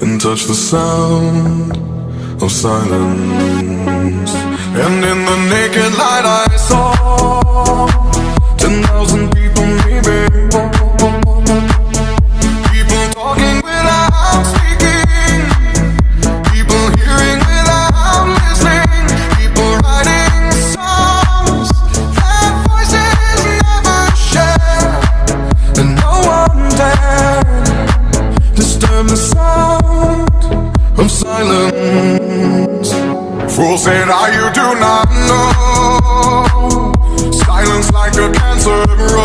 and touch the sound of silence. And in the naked light I saw 10,000 people, maybe. People talking without speaking, people hearing without listening, people writing songs that voices never share, and no one dared disturb the sound of silence. Fool said, you do not know. Silence like a cancer grows.